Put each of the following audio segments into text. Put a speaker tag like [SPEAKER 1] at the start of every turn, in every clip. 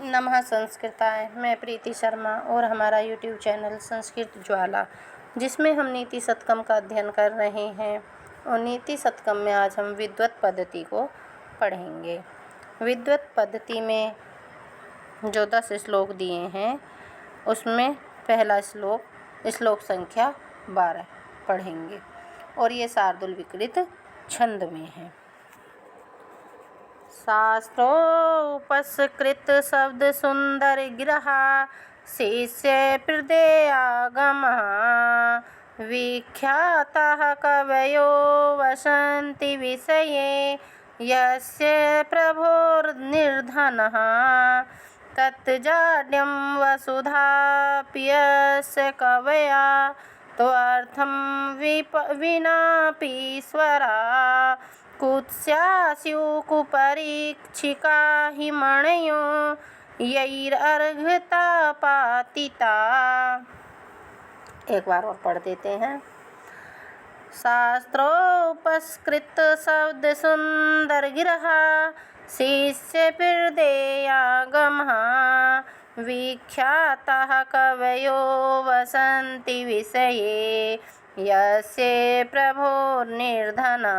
[SPEAKER 1] नमः संस्कृताय। मैं प्रीति शर्मा और हमारा यूट्यूब चैनल संस्कृत ज्वाला, जिसमें हम नीति शतकम का अध्ययन कर रहे हैं। और नीति शतकम में आज हम विद्वत पद्धति को पढ़ेंगे। विद्वत पद्धति में जो 10 श्लोक दिए हैं, उसमें पहला श्लोक संख्या 12 पढ़ेंगे और ये शार्दूल विकृत छंद में है। शास्त्रोपस्कृत शब्द सुंदर गिरहा शिष्य हृदयागमः विख्यातः कवयो वसन्ति विषये यस्य प्रभोर्निर्धनः तत्जाड्यं वसुधाप्यस्य कवया त्वर्थं विनापीश्वरा कुत्स्यास्युकुपरीक्षिका हि मणयो यैरर्घता पातिता। एक बार और पढ़ देते हैं। शास्त्रोपस्कृत शब्द सुंदर गिरहा शिष्य हृदयागमः विख्यातः कवयो वसन्ति विषये यस्य प्रभोर्निर्धनः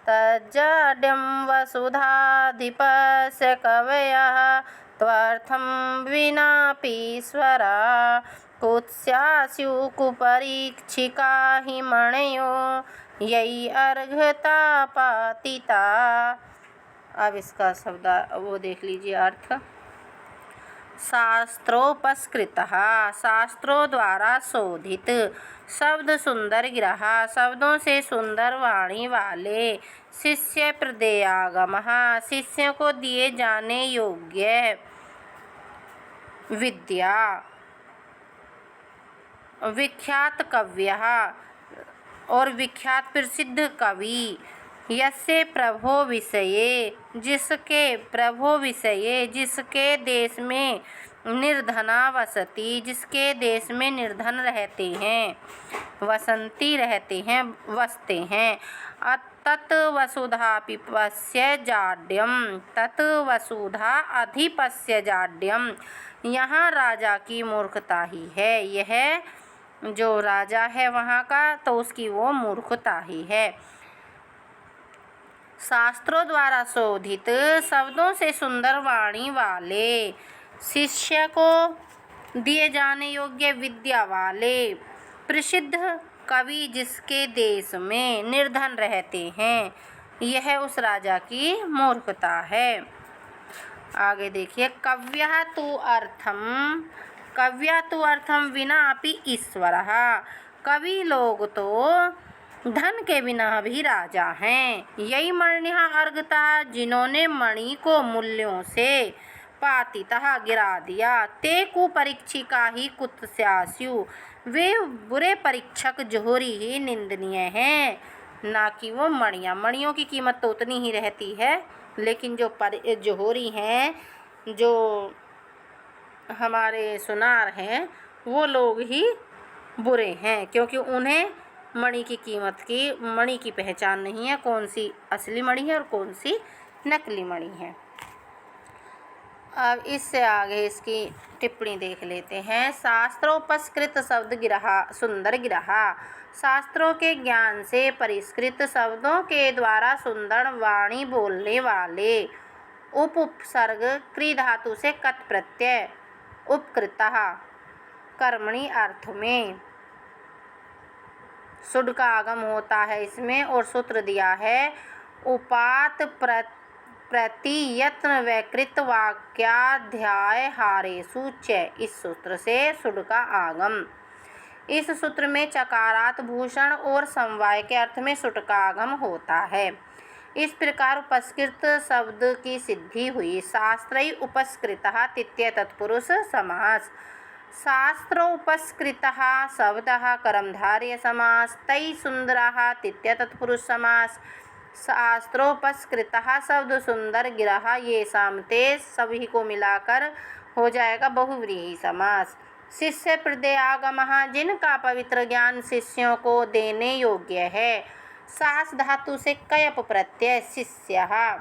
[SPEAKER 1] तज्जाड्यं वसुधाधिपस्य कवयः त्वर्थं विनापीश्वरा कुत्स्यास्युकुपरीक्षिका हि मणयो यैरर्घता पातिता। अब इसका शब्द वो देख लीजिए अर्थ। शास्त्रोपस्कृतः शास्त्रों द्वारा शोधित, शब्द सुंदर गिरहा शब्दों से सुंदर वाणी वाले, शिष्य हृदयागमः शिष्यों को दिए जाने योग्य विद्या, विख्यात कव्यः और विख्यात प्रसिद्ध कवि, यस्य प्रभो विषये जिसके प्रभो विषये जिसके देश में निर्धना वसती जिसके देश में निर्धन रहते हैं, वसंती रहते हैं, वसते हैं। तत् वसुधाधिपस्य जाड्यम तत् वसुधा अधिपस्य जाड्यम यहाँ राजा की मूर्खता ही है। यह जो राजा है वहाँ का, तो उसकी वो मूर्खता ही है। शास्त्रों द्वारा शोधित, शब्दों से सुंदर वाणी वाले, शिष्य को दिए जाने योग्य विद्या वाले, प्रसिद्ध कवि जिसके देश में निर्धन रहते हैं, यह उस राजा की मूर्खता है। आगे देखिए। कव्यः तु अर्थम विना अपि ईश्वरः कवि लोग तो धन के बिना भी राजा हैं। यही मणिः अर्घता जिन्होंने मणि को मूल्यों से पातितः गिरा दिया, ते कुपरीक्षिका ही कुत्स्यास्यु वे बुरे परीक्षक जोहरी ही निंदनीय हैं। ना कि वो मणियों की कीमत तो उतनी ही रहती है, लेकिन जो जोहरी हैं, जो हमारे सुनार हैं, वो लोग ही बुरे हैं, क्योंकि उन्हें मणि की पहचान नहीं है, कौन सी असली मणि है और कौन सी नकली मणि है। अब इससे आगे इसकी टिप्पणी देख लेते हैं। शास्त्रोपस्कृत शब्द गिरहा सुंदर गिरहा शास्त्रों के ज्ञान से परिष्कृत, शब्दों के द्वारा सुंदर वाणी बोलने वाले। उपसर्ग क्री धातु से कत प्रत्यय उपकृतः कर्मणि अर्थ में सुड का आगम होता है इसमें, और सूत्र दिया है उपात प्रतियत्न वैकृत वाक्याध्याय हारेषु च। इस सूत्र से सुड का आगम। इस सूत्र में चकारात भूषण और समवाय के अर्थ में सुट का आगम होता है। इस प्रकार उपस्कृत शब्द की सिद्धि हुई। शास्त्रै उपस्कृतः तृतीय तत्पुरुष समास। शास्त्रोपस्कृतः शब्दः कर्मधारय समास। तै सुंदरः तृतीय तत्पुरुष समास। शास्त्रोपस्कृतः शब्द सुंदर गिरहा ये सामते सभी को मिलाकर हो जाएगा बहुव्रीहि समास। शिष्य हृदयागमः जिनका पवित्र ज्ञान शिष्यों को देने योग्य है। सास धातु से कयप प्रत्यय शिष्यः।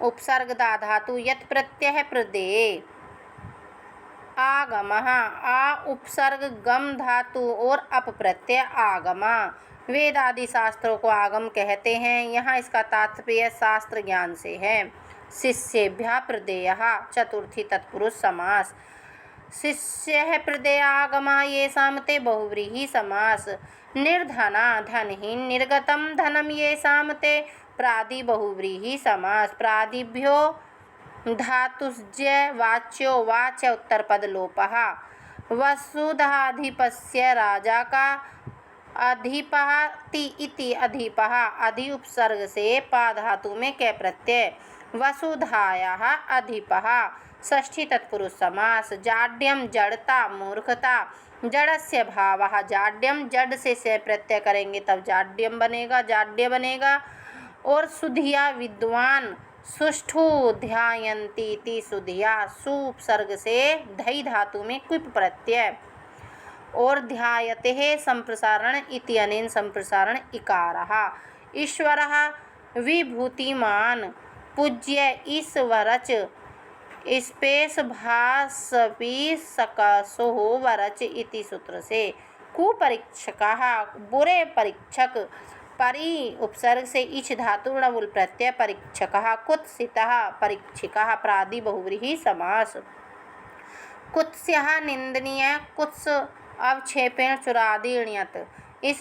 [SPEAKER 1] उपसर्ग दा धातु यत् प्रत्यय प्रदेय आगमः आ उपसर्ग गम धातु और अप प्रत्यय आगमा। वेद आदि शास्त्रों को आगम कहते हैं। यहाँ इसका तात्पर्य शास्त्र ज्ञान से है। शिष्येभ्यः प्रदेयः चतुर्थी तत्पुरुष समास। शिष्यः प्रदेय आगमा येषां ते बहुव्रीहि समास। निर्धना धनहीन निर्गतम धनम येषां ते प्रादि बहुव्रीहि समास। प्रादिभ्यो धातुज्य वाच्यो वाच्य उत्तर पद लोपः। वसुधाधिपस्य राजा का अधिपः ति इति अधिपः अधि उपसर्ग से पा धातु में कै प्रत्यय। वसुधायाः अधिपः षष्ठी तत्पुरुष समास। जाड्यम जड़ता मूर्खता जड़स्य भावः जाड्यम जड़ से प्रत्यय करेंगे तब जाड्यम बनेगा जाड्य बनेगा। और सुधिया विद्वान सुष्ठु ध्यायन्ति इति सुधिया सु उपसर्ग से धई धातु में क्विप प्रत्यय। और ध्यायते संप्रसारण इति अनेन संप्रसारण इकारः। ईश्वरः विभूतिमान पूज्य ईश्वरच स्पेस भासपि सकसो वरच इति सूत्र से। कुपरीक्षकः बुरे परीक्षक परि उपसर्ग से इच धातु णवुल प्रत्यय परीक्षकः। कुत्सितः परीक्षिकः प्रादि बहुव्रीहि समास। कुत्स्यः निंदनीय कुत्स अवक्षेपेण चुरादीण्यत। इस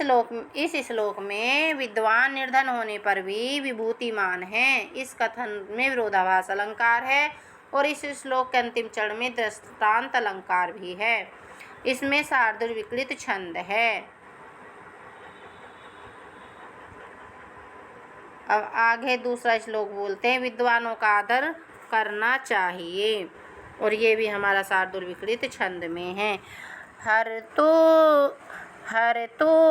[SPEAKER 1] श्लोक में विद्वान निर्धन होने पर भी विभूतिमान हैं। इस कथन में विरोधाभास अलंकार है और इस श्लोक के अंतिम चरण में दृष्टांत अलंकार भी है। इसमें शार्दूल विकलित छंद है। अब आगे दूसरा श्लोक बोलते हैं। विद्वानों का आदर करना चाहिए और ये भी हमारा शार्दूल विकलित छंद में है। हर तो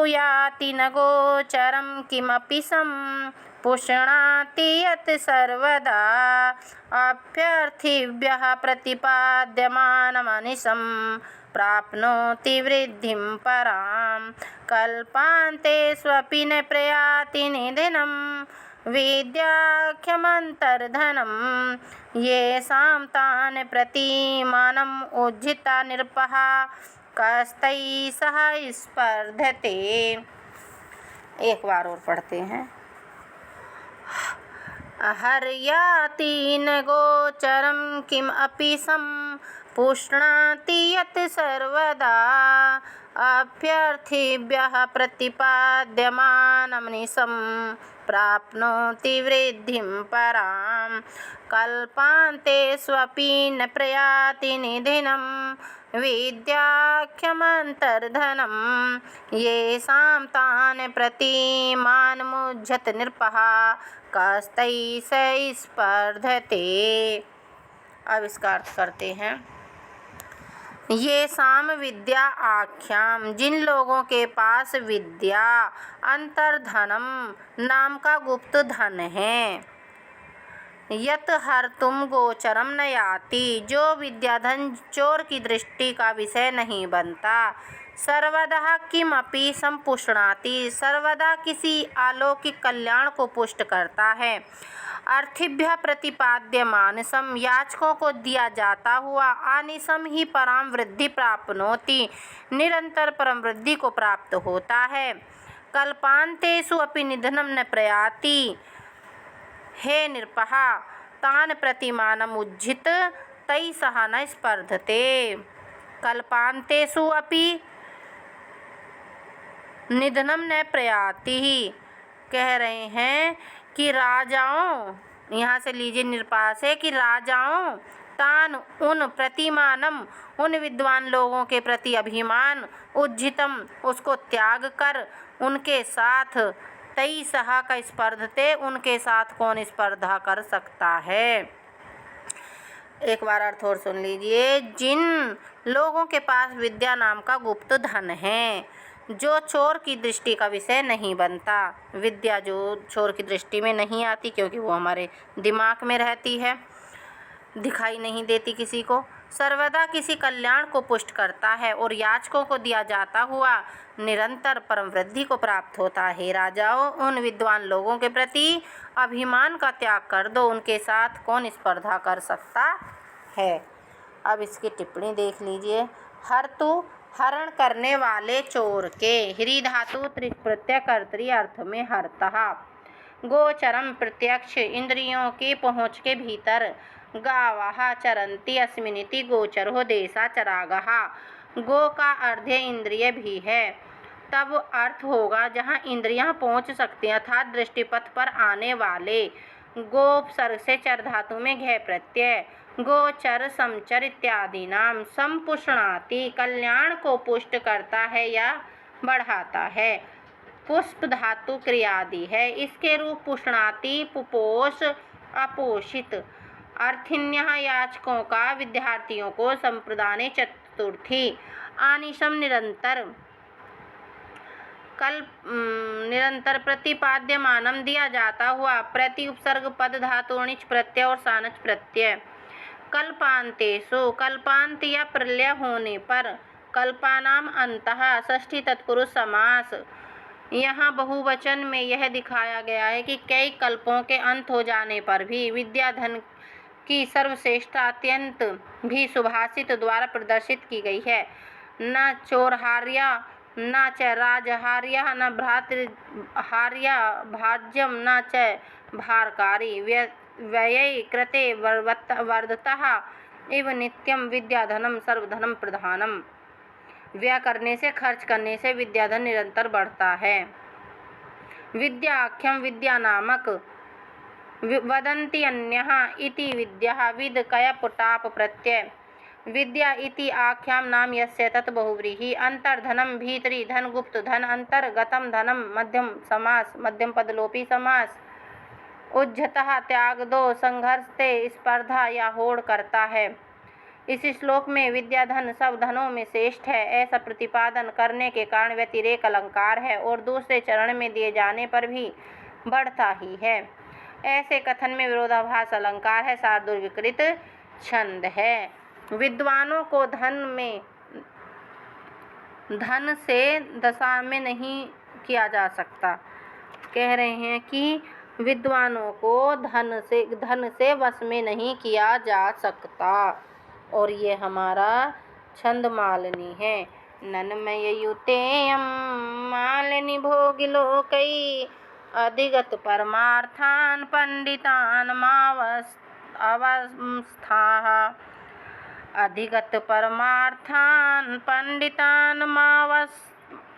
[SPEAKER 1] याति न गोचरम किमपि सम पुष्णाति यत् सर्वदा अभ्यर्थिभ्यः प्रतिपाद्यमानमनिशं प्राप्नोति वृद्धिं परां कल्पान्तेष्वपि न प्रयाति निधनं विद्याख्यमन्तर्धनं येषां तान् प्रतिमानम् उज्झिता नृपः कस्तैः सह स्पर्धते। एक बार और पढ़ते हैं। हर्याति न गोचरं किम अपि सम पुष्णाति यत् सर्वदा अभ्यर्थिभ्यः प्रतिपाद्यमानमनिशं प्राप्नोति वृद्धिं परां कल्पान्तेष्वपि न प्रयाति निधिनं विद्याख्यमन्तर्धनं येषां तान् प्रतिमानमुज्झत नृपः कस्तैः सह स्पर्धते। अब इसका अर्थ करते हैं। ये साम विद्या आख्याम जिन लोगों के पास विद्या अंतर्धनम नाम का गुप्त धन है। यत हर तुम गोचरम न याति जो विद्याधन चोर की दृष्टि का विषय नहीं बनता। सर्वदा किमपि संपुष्णाति सर्वदा किसी अलौकिक कल्याण को पुष्ट करता है। अर्थिभ्य प्रतिपाद्यमानसम याचकों को दिया जाता हुआ आनिसम ही पराम वृद्धि प्राप्नोति निरंतर परम वृद्धि को प्राप्त होता है। कल्पान्तेषु अपि निधनम न प्रयाति हे नृपः तान् प्रतिमानम उज्झित तैः सह न स्पर्धते। कल्पान्तेषु अपि निधनम न प्रयाति कह रहे हैं कि राजाओं, यहाँ से लीजिए निरपा से कि राजाओं तान उन प्रतिमानम उन विद्वान लोगों के प्रति अभिमान उज्झितम उसको त्याग कर उनके साथ तई सहा का स्पर्धते उनके साथ कौन स्पर्धा कर सकता है। एक बार अर्थ और सुन लीजिए। जिन लोगों के पास विद्या नाम का गुप्त धन है जो चोर की दृष्टि का विषय नहीं बनता। विद्या जो चोर की दृष्टि में नहीं आती क्योंकि वो हमारे दिमाग में रहती है, दिखाई नहीं देती किसी को। सर्वदा किसी कल्याण को पुष्ट करता है और याचकों को दिया जाता हुआ निरंतर परम वृद्धि को प्राप्त होता है। राजाओं, उन विद्वान लोगों के प्रति अभिमान का त्याग कर दो, उनके साथ कौन स्पर्धा कर सकता है। अब इसकी टिप्पणी देख लीजिए। हर्तु हरण करने वाले चोर के, ह्री धातु त्रिक प्रत्यय कर्तरी अर्थ में हर्तः। गोचरम प्रत्यक्ष, इंद्रियों की पहुँच के भीतर। गावः चरन्ति अस्मिनिति गोचरो देशा चरागः। गो का अर्थ इंद्रिय भी है, तब अर्थ होगा जहाँ इंद्रियां पहुँच सकती हैं, अर्थात दृष्टिपथ पर आने वाले। गोपसर्ग से चर धातु में घय प्रत्यय। गोचर समचर इत्यादि नाम। संपुष्णाति, कल्याण को पुष्ट करता है या बढ़ाता है। पुष्प धातु क्रियादि है, इसके रूप पुष्णाति, पुपोष, अपोषित। अर्थिन्यः याचकों का, विद्यार्थियों को। संप्रदाने चतुर्थी। आनिशम निरंतर, कल निरंतर प्रतिपाद्यमानम दिया जाता हुआ। प्रति उपसर्ग पद धातु णिच प्रत्यय और सानच प्रत्यय। कल्पांतेषु, कल्पांत या प्रलय होने पर। कल्पानाम अंतः, षष्ठी तत्पुरुष समास। यहाँ बहुवचन में यह दिखाया गया है कि कई कल्पों के अंत हो जाने पर भी विद्याधन की सर्वश्रेष्ठता अत्यंत भी सुभाषित द्वारा प्रदर्शित की गई है। न चोरहार्या न च राजहार्या न भ्रातृहार्या भाज्यम न च भारकारी। व्यये कृते वर्धतः इव नित्यम विद्याधनम सर्वधनम प्रधानम। व्यय करने से, खर्च करने से विद्याधन निरंतर बढ़ता है। विद्याख्यम, विद्या नामक। वदन्ति अन्यः इति विद्या, विद कयप टाप प्रत्यय। विद्या इति आख्याम नाम यस्य तत् बहुव्रीहि। अंतर्धनम, भीतरी धन, गुप्त धन। अंतर्गतम धनम, मध्यम समास, मध्यम पदलोपी समास। उज्झतः, त्याग दो। संघर्षते, स्पर्धा या होड़ करता है। इस श्लोक में विद्याधन सब धनों में श्रेष्ठ है ऐसा प्रतिपादन करने के कारण व्यतिरेक अलंकार है और दूसरे चरण में दिए जाने पर भी बढ़ता ही है। ऐसे कथन में विरोधाभास अलंकार है, शार्दूल विकृत छंद है। विद्वानों को धन से दशा में नहीं किया जा सकता। कह रहे हैं कि विद्वानों को धन से वश में नहीं किया जा सकता। और ये हमारा छंद मालिनी है। नन्मययुतेयं मालिनी भोगिलोकै अधिगत परमार्थान् पंडितान् अवस्थाः। अधिगत परमार्थान् पंडितान्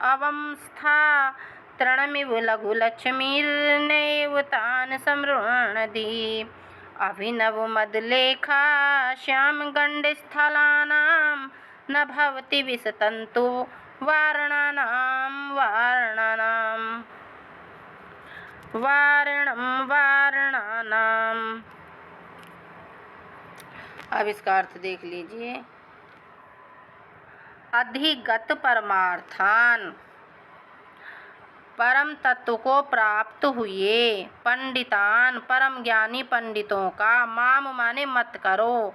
[SPEAKER 1] अवस्था। तृणमिव लघुलक्ष्मीर्नैव तान् समृणधि। अभिनव मदलेखा श्याम गण्डस्थलानां न भवति विसतन्तु वारणानाम्। अब इसका अर्थ देख लीजिए। अधिगत परमार्थान, परम तत्व को प्राप्त हुए। पंडितान, परम ज्ञानी पंडितों का। माम माने मत करो।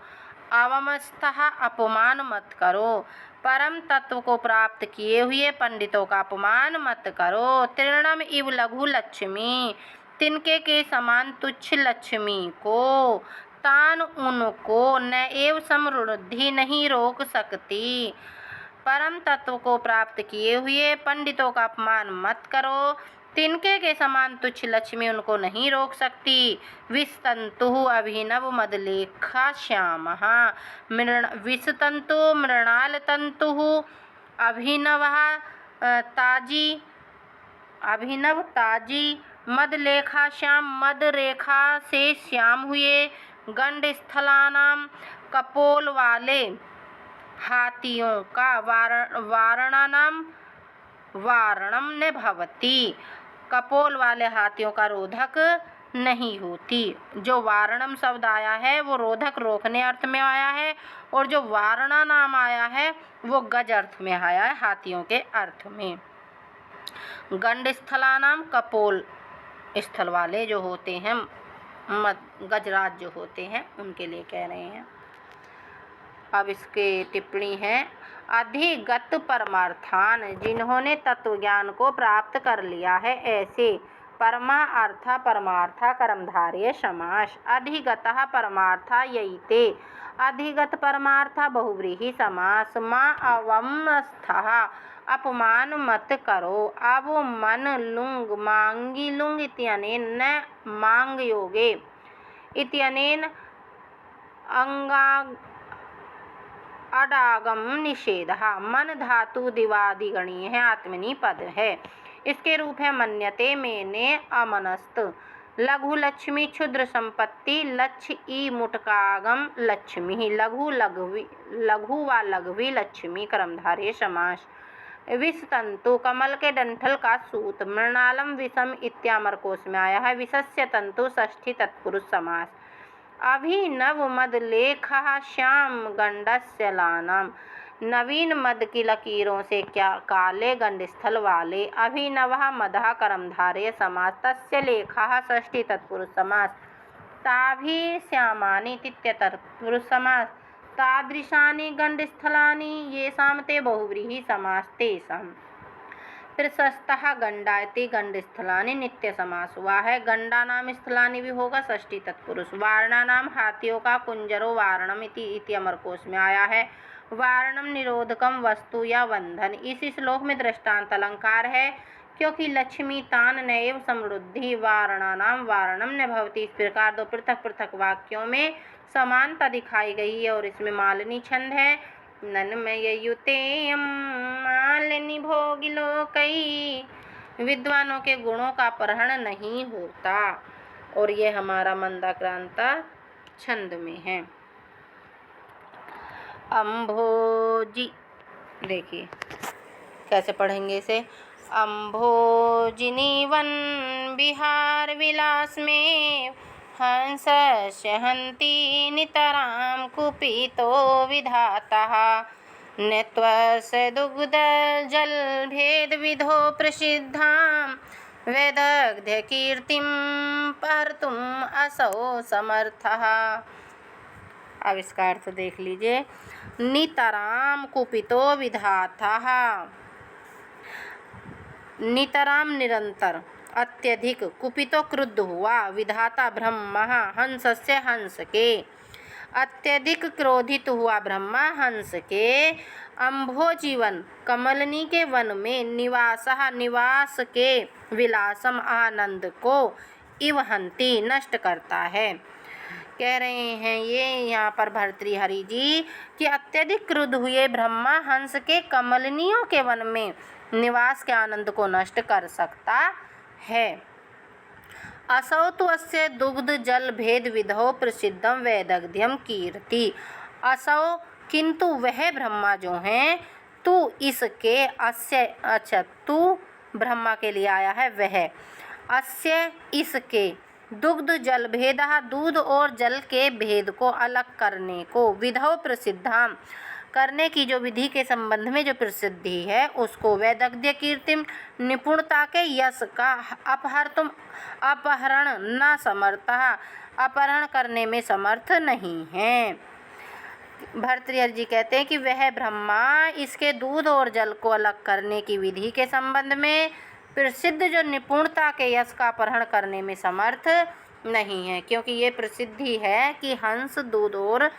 [SPEAKER 1] अवमस्तः, अपमान मत करो। परम तत्व को प्राप्त किए हुए पंडितों का अपमान मत करो। तृणम इव लघु लक्ष्मी, तिनके के समान तुच्छ लक्ष्मी को। तान, उनको। न एव समृद्धि, नहीं रोक सकती। परम तत्व को प्राप्त किए हुए पंडितों का अपमान मत करो। तिनके के समान तुच्छ लक्ष्मी उनको नहीं रोक सकती। विस्तंतु अभिनव मदलेखा श्यामः। विस्तंतु मृणाल तंतु। अभिनव ताजी। मदलेखा श्याम, मद रेखा से श्याम हुए। गंड स्थलानाम, कपोल वाले हाथियों का। वारणानाम, वारणम न भवति, कपोल वाले हाथियों का रोधक नहीं होती। जो वारणम शब्द आया है वो रोधक, रोकने अर्थ में आया है, और जो वारणा नाम आया है वो गज अर्थ में आया है, हाथियों के अर्थ में। गंड स्थलानाम, कपोल स्थल वाले जो होते हैं, गजराज जो होते हैं, उनके लिए कह रहे हैं। अब इसके टिप्पणी है। अधिगत परमार्थान, जिन्होंने तत्वज्ञान को प्राप्त कर लिया है, ऐसे परमा अर्थ परमार्था कर्मधारय समास। अधिगतः परमार्था ययिते, अधिगत परमार्था बहुव्रीहि समास। माँ अवमस्थः, अपमान मत करो। अब मन लुंग मांगी लुंग इत्यनेन न मांग योगे इत्यनेन अंगा अडागम निषेधः। मन धातु दिवादिगणीय है, आत्मनि पद है। इसके रूप है मन्यते, मेने, अमनस्त। लघु लक्ष्मी क्षुद्र संपत्ति, लक्ष्य ई मुटकागम लक्ष्मी। लघु लघवी, लघु व लघवी लक्ष्मी कर्मधारय समास। विष तंतु, कमल के डंठल का सूत। मृणालम विषम इत्यामर कोश में आया है। विषस्य तंतु षष्ठी तत्पुरुष समास। अभिनव मद लेखः श्याम गंडस्य लानम, नवीन मद की लकीरों से क्या काले गंडस्थल वाले। अभिनवः मदः कर्मधारय समास। तस्य लेखः षष्ठी तत्पुरुष समास। ताभि श्यामानि तृतीय तत्पुरुष समास। तादृशानि गंडस्थलानि येषां ते बहुव्रीहि समास। तेषां प्रशस्तः गंडा इति गंडस्थलानि नित्य समास हुआ है। गंडा नाम स्थलानि भी होगा, षष्ठी तत्पुरुष। वारणा नाम हाथियों का कुंजरो वारणम इति अमरकोश में आया है। वारणम निरोधकम वस्तु या बंधन। इस श्लोक में दृष्टांत अलंकार है, क्योंकि लक्ष्मी तान नैव समृद्धि वारणा नाम वारणम न भवति। इस प्रकार दो पृथक पृथक वाक्यों में समानता दिखाई गई है और इसमें मालिनी छंद है। नन्मययुतेयं मालिनी भोगिलोकैः, विद्वानों के गुणों का अपहरण नहीं होता। और ये हमारा मंदाक्रांता छंद में है। अम्भोजी, देखिए कैसे पढ़ेंगे इसे। अम्भोजिनी वन विहार विलास में हंस हंती नितरां कुपितो विधातः। नत्वस्य दुग्ध जल भेद विधो प्रसिद्धां वेदग्ध कीर्तिं पहर्तुम् असौ समर्थः। अब इसका अर्थ देख लीजिए। नितराम कुपितो विधातः, नितराम निरंतर, अत्यधिक, कुपितो क्रुद्ध हुआ, विधाता ब्रह्मा हंसस्य हंस के, अत्यधिक क्रोधित हुआ ब्रह्मा हंस के। अम्भोजीवन, कमलनी के वन में, निवासः निवास के, विलासम आनंद को, इव हंति नष्ट करता है। कह रहे हैं ये यहाँ पर भर्तृहरि जी कि अत्यधिक क्रुद्ध हुए ब्रह्मा हंस के कमलनियों के वन में निवास के आनंद को नष्ट कर सकता है। असौ तु अस्य दुग्ध जल भेद विधौ प्रसिद्धम वैदग्ध्यम कीर्ति। असौ, किंतु वह ब्रह्मा जो हैं, तू इसके, अस्य, अच्छा तू ब्रह्मा के लिए आया है वह, अस्य इसके, दुग्ध जल भेदः दूध और जल के भेद को अलग करने को, विधौ प्रसिद्धाम करने की जो विधि के संबंध में जो प्रसिद्धि है उसको, वैदग्ध्य कीर्तिम निपुणता के यश का, अपहरण न समर्थः अपहरण करने में समर्थ नहीं है। भर्तृहरि जी कहते हैं कि वह ब्रह्मा इसके दूध और जल को अलग करने की विधि के संबंध में प्रसिद्ध जो निपुणता के यश का अपहरण करने में समर्थ नहीं है, क्योंकि ये प्रसिद्धि है कि हंस दूध और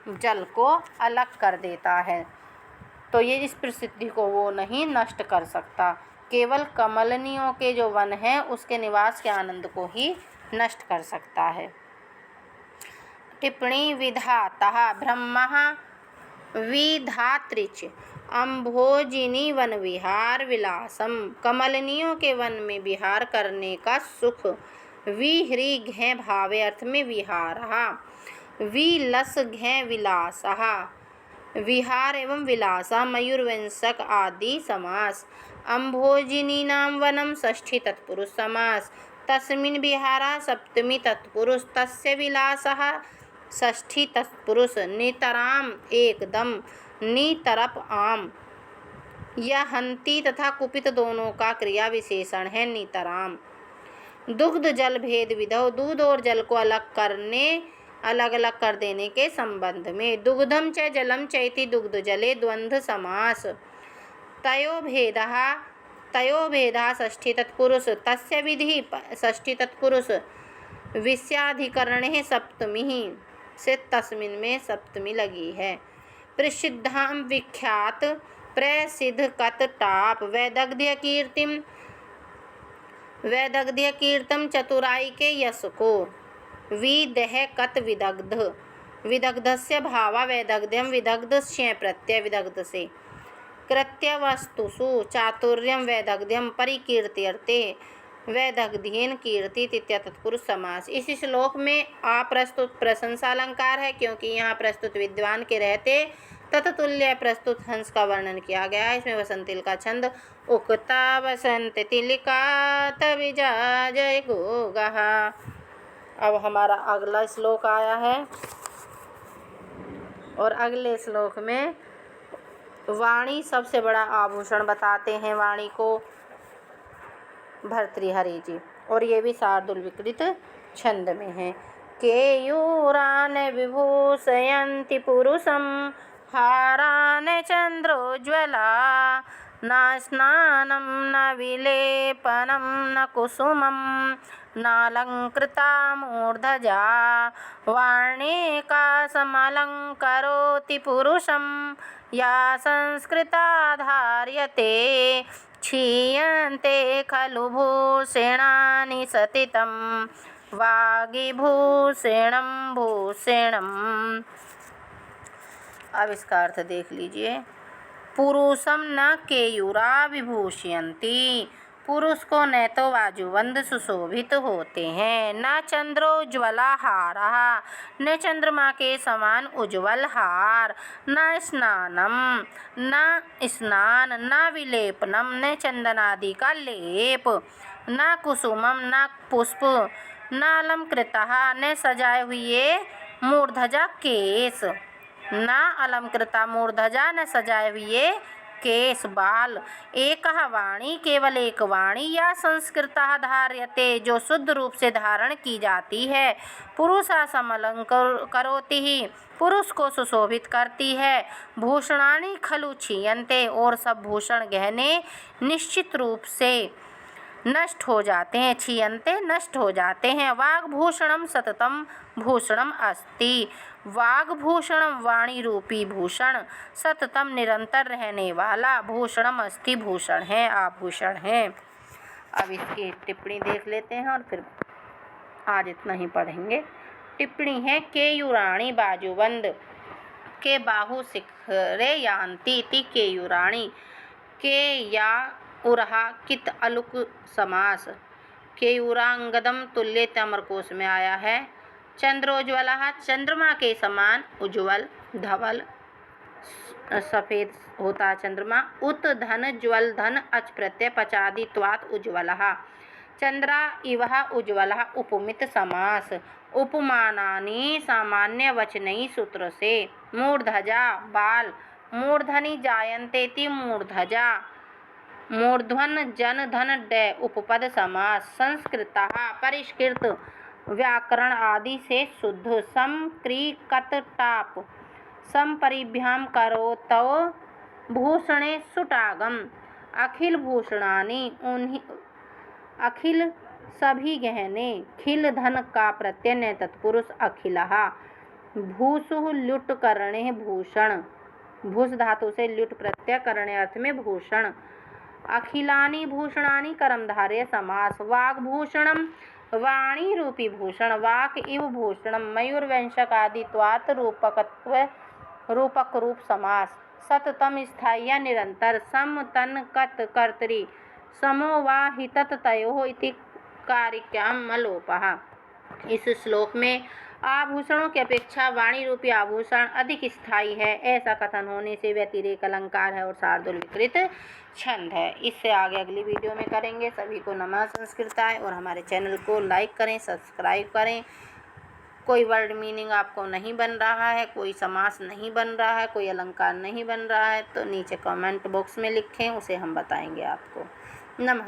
[SPEAKER 1] जल को अलग कर देता है, तो ये इस प्रसिद्धि को वो नहीं नष्ट कर सकता। केवल कमलनियों के जो वन है उसके निवास के आनंद को ही नष्ट कर सकता है। टिप्पणी विधातः ब्रह्मः विधातृच अम्भोजिनी वन विहार विलासम, कमलनियों के वन में विहार करने का सुख। विह्री घै भावे अर्थ में विहारः, विलस घै विलासः, विहार एवं विलासा मयूरवंशक आदि समास। अम्भोजिनी नाम वनम षष्ठी तत्पुरुष समास। तस्मिन् विहारः सप्तमी तत्पुरुष। तस्य विलासः षष्ठी तत्पुरुष। नितराम एकदम, नितरप आम। यह हंती तथा कुपित दोनों का क्रिया विशेषण है नितराम। दुग्ध जल भेद विधौ, दूध और जल को अलग करने अलग अलग कर देने के संबंध में। दुग्धम च जलम चैति दुग्ध जले द्वंद्व समास। तयो भेदा षष्ठी तत्पुरुष तस्य विधि षष्ठी तत्पुरुष विषयाधिकरणे सप्तमी से तस्मिन में सप्तमी लगी है। प्रसिद्धाम विख्यात प्रसिद्ध कत टाप वैदग्ध्य कीर्तम चतुराई के यश को। विदेह कत विदग्धस्य भावा वैदग्ध्यम विदग्ध से प्रत्यय विदग्ध से। कृत्यवस्तुषु चातुर्यम वैदग्ध्यम परिकीर्त्यर्थे वैदग्ध्येन कीर्ति तृतीय तत्पुरुष समास। इस श्लोक में अप्रस्तुत प्रशंसा अलंकार है, क्योंकि यहाँ प्रस्तुत विद्वान के रहते तत्तुल्य प्रस्तुत हंस का वर्णन किया गया है। इसमें वसंतिल का छंद उक्ता वसंत तिलिका तविजाजय गोगहा। अब हमारा अगला श्लोक आया है और अगले श्लोक में वाणी सबसे बड़ा आभूषण बताते हैं वाणी को भर्तृहरि जी, और ये भी शार्दूल विकृत छंद में है। केयूरान विभूषयन्ति पुरुषं हारान चंद्रोज्ज्वला न स्नानं न विलेपनं न कुसुमं नालंकृता मूर्धजा वार्णिकासमलंकरोति पुरुषं या संस्कृता धार्यते क्षीयन्ते खलु भूषणानि सतितं वागीभूषणं भूषणम्। अब इसका अर्थ देख लीजिए। पुरुषम न केयूरा विभूषयन्ति, पुरुष को न तो बाजूबंद सुशोभित होते हैं, न चंद्रोज्ज्वला हारा, न चंद्रमा के समान उज्ज्वल हार, न स्नानम न स्नान, न विलेपनम न चंदन आदि का लेप, न कुसुमम न पुष्प, न अलंकृता न सजाए हुए मूर्धजा केश, न अलंकृता मूर्धजा न सजाए हुए केश बाल। एक वाणी केवल एक वाणी या संस्कृता धार्यते जो शुद्ध रूप से धारण की जाती है। पुरुषा समलंकरोति ही पुरुष को सुशोभित करती है। भूषणानि खलु क्षीयन्ते और सब भूषण गहने निश्चित रूप से नष्ट हो जाते हैं। क्षीयन्ते नष्ट हो जाते हैं। वाग्भूषणम सततम भूषणम अस्ति, वाग्भूषणम वाणी रूपी भूषण सततम निरंतर रहने वाला भूषणम अस्ति भूषण है, आभूषण है। अब इसकी टिप्पणी देख लेते हैं और फिर आज इतना ही पढ़ेंगे। टिप्पणी है केयूराणी बाजूबंद के बाहु शिखरे यान्ति इति केयूराणी के या उरहा कित अलुक समास। केयूरांगदम तुल्य अमरकोश में आया है। चंद्रोज्ज्वला चंद्रमा के समान उज्ज्वल धवल सफेद होता चंद्रमा। उत धन ज्वल धन अच प्रत्यय पचादित्वात् उज्ज्वलः। चंद्रा इवः उज्ज्वलः उपमित समास। उपमानानि सामान्य वचनई सूत्र से। मूर्धजा बाल मूर्धनि जायन्तेति मूर्धजा। मूर्ध्वन जन धन डय उपपद समास। संस्कृता परिष्कृत व्याकरण आदि से शुद्ध। समक्रीकत टाप समपरिभ्याम करोतो भूषणे सुटागम। अखिल भूषणानि उन्हीं अखिल सभी गहने। खिल धन का प्रत्यय न तत्पुरुष अखिलः। भूसु लुट करणे भूषण भूष धातु से लुट प्रत्यय करणे अर्थ में भूषण। अखिलानि भूषणानि कर्मधारय समास। वाग्भूषणम वाणी रूपी भूषण। वाक इव भूषणम मयूरवंशक आदित्वात् रूपक रूप समास। सततम स्थायी निरंतर। सम तन कत कर्तरी समो वा हितत तयोः इति कारिक्याम मलोपः। इस श्लोक में आभूषणों की अपेक्षा वाणी रूपी आभूषण अधिक स्थायी है, ऐसा कथन होने से व्यतिरेक अलंकार है और शार्दूल विकृत छंद है। इससे आगे अगली वीडियो में करेंगे। सभी को नमः संस्कृताय और हमारे चैनल को लाइक करें, सब्सक्राइब करें। कोई वर्ड मीनिंग आपको नहीं बन रहा है, कोई समास नहीं बन रहा है, कोई अलंकार नहीं बन रहा है तो नीचे कमेंट बॉक्स में लिखें, उसे हम बताएंगे आपको। नमः।